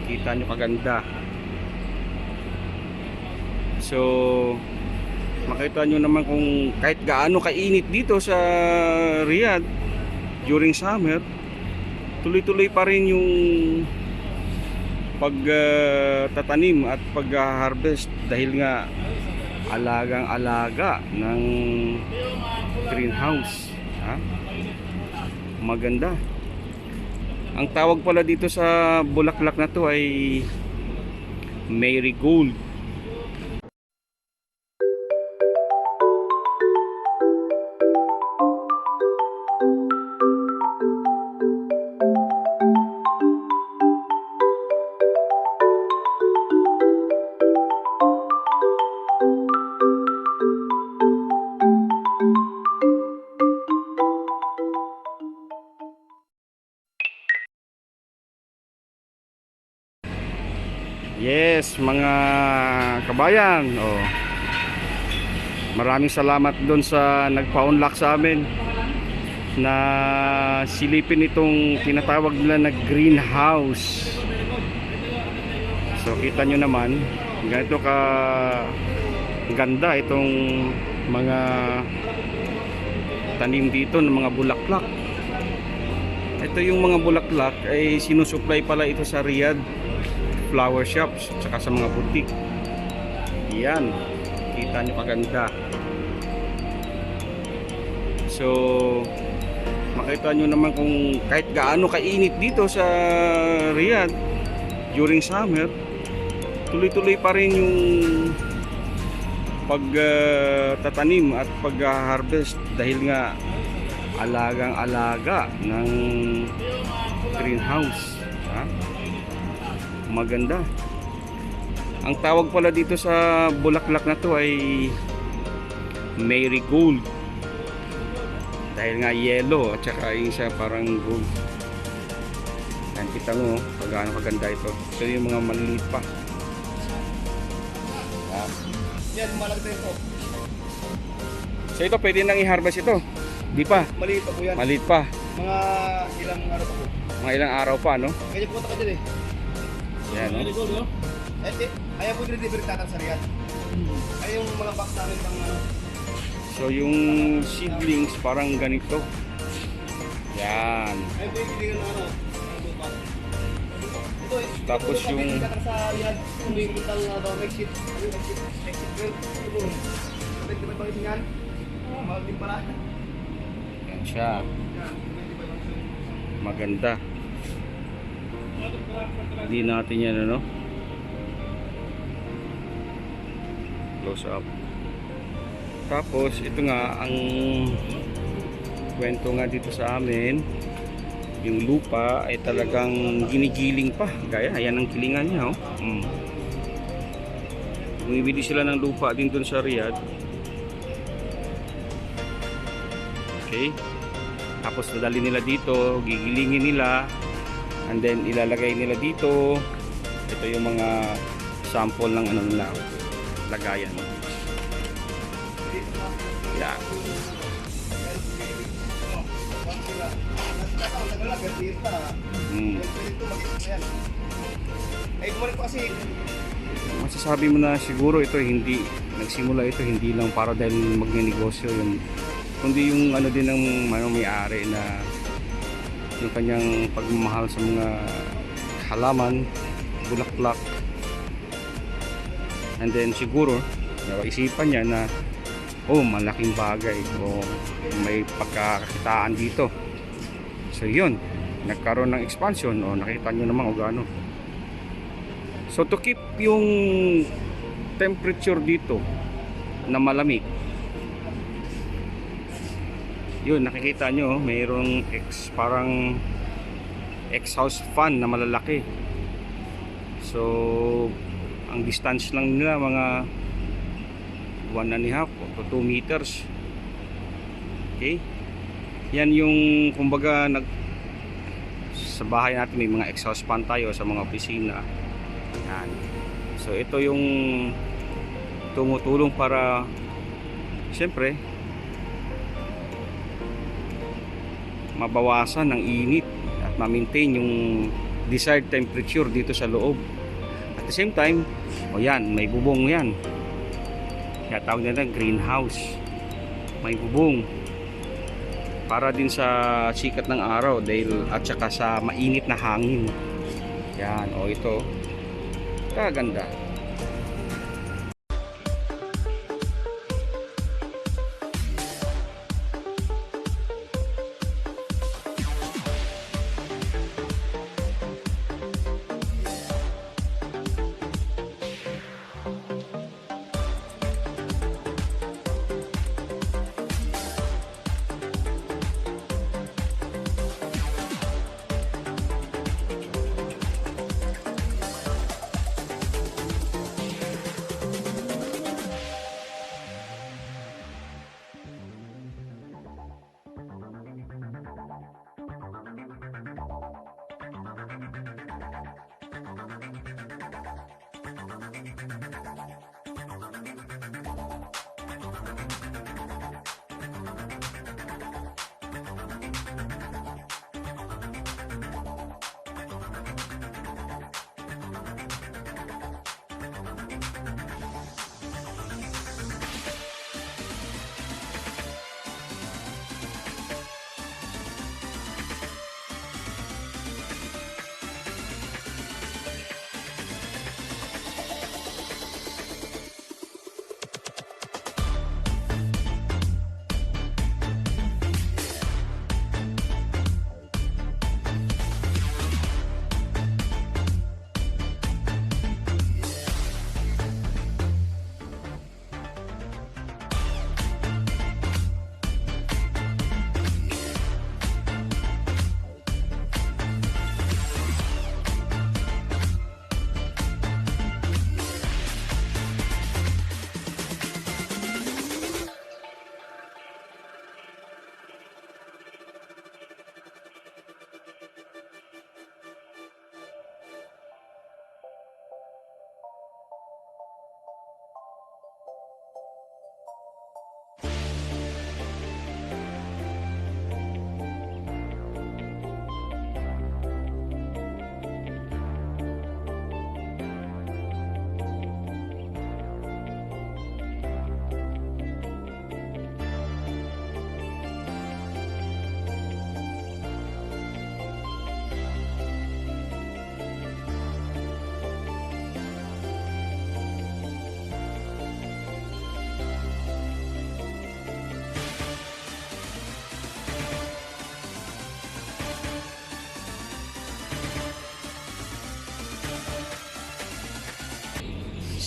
Kita nyo kaganda. So makita nyo naman kung kahit gaano kainit dito sa Riyadh during summer, tuloy-tuloy pa rin yung pagtatanim at pag-harvest dahil nga alagang-alaga ng greenhouse. Maganda. Ang tawag pala dito sa bulaklak na to ay marigold. Yes, mga kabayan, maraming salamat doon sa nagpa-unlock sa amin na silipin itong tinatawag nila na greenhouse. So kita nyo naman, ganito ka ganda itong mga tanim dito ng mga bulaklak. Ito yung mga bulaklak ay sinusupply pala ito sa Riyadh flower shops tsaka sa mga boutique. Yan, kita nyo kaganda. So makita nyo naman kung kahit gaano kainit dito sa Riyadh during summer, tuloy-tuloy pa rin yung pagtatanim at pag-harvest dahil nga alagang-alaga ng greenhouse. Maganda. Ang tawag pala dito sa bulaklak na to ay marigold dahil nga yellow at saka yung siya parang gold. Yan, kita mo kung gaano kaganda ito. Ito yung mga maliliit pa. Yan, malaki ito. So ito pwede nang i-harvest ito? Di pa? Maliit pa po yan. Maliit pa. Mga ilang araw pa po. Mga ilang araw pa, no? Kaya pumunta ka dyan eh. Yan, no? Ayaw po delivery tatang sa Riyadh. Ay yung mga box namin pang ano. So yung seedlings parang ganito. Yan. Ayaw po yung pilihan ng ano. Ito eh. Tapos ito po, yung tatang sa Riyadh. Kung may puntang exit. Exit 12. Ito po. Kapit di ba ito isingan? Mahal din pala. yan siya. Maganda. Hindi natin yan ano. Close up. Tapos ito nga ang kwento nga dito sa amin, yung lupa ay talagang ginigiling pa. Gaya, ayan ang kilingan niya, Bumibili sila ng lupa din dun sa Riyadh. Okay. Tapos nadali nila dito, gigilingin nila, and then ilalagay nila dito. Ito yung mga sample ng ano nila, lagayan. Yeah. Ay, bumalik po kasi. Masasabi mo na siguro ito hindi nagsimula ito hindi lang para dahil magnenegosyo yun, kundi yung ano din ng may-ari na yung kanyang pagmamahal sa mga halaman, bulaklak, and then siguro isipan niya na malaking bagay o may pagkakakitaan dito. So yun, nagkaroon ng expansion nakita nyo naman gaano. So to keep yung temperature dito na malamig, yun nakikita nyo mayroong parang exhaust fan na malalaki. So ang distance lang nila mga 1.5 to 2 meters. Okay, yan yung kumbaga sa bahay natin may mga exhaust fan tayo sa mga opisina. Yan. So ito yung tumutulong para siyempre mabawasan ng init at ma-maintain yung desired temperature dito sa loob. At the same time, o yan, may bubong yan. Kaya tawag nila greenhouse. May bubong. Para din sa sikat ng araw dahil at saka sa mainit na hangin. Yan, o ito. Kaganda.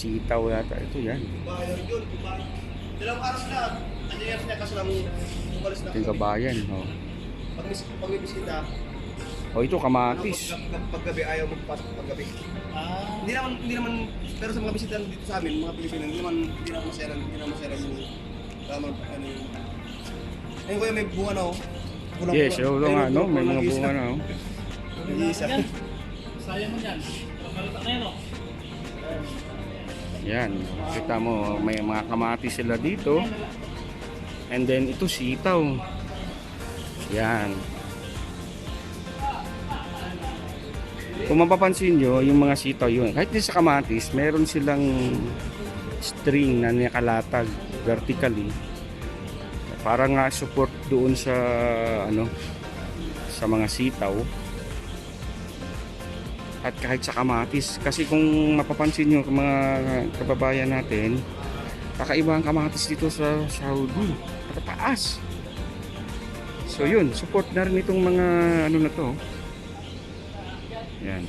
Sitaw yata ito yan. Bayan yun, dalawang araw sila. Ano yan sila kaso lang umalis na. Ito yung kabayan. Oh. Pag may bisita, O ito kamatis. paggabi ayaw magpasok paggabi. Hindi naman, pero sa mga bisita dito sa amin, mga Pilipino, hindi naman masaya yung tamang ano yung... Ayun kuya, may bunga na oh. Yes, ito nga no, may mga bunga na. Oh. Isa. Sayang mo yan. Kalata na yan, oh. Yan, kita mo may mga kamatis sila dito. And then ito sitaw. Yan. Kung mapapansin nyo, yung mga sitaw yun, kahit din sa kamatis, meron silang string na nakalatag vertically. Para nga support doon sa ano, sa mga sitaw. At kahit sa kamatis, kasi kung mapapansin nyo mga kababayan natin, kakaiba ang kamatis dito sa Saudi, patataas. So yun, support na rin itong mga ano na to. Yan.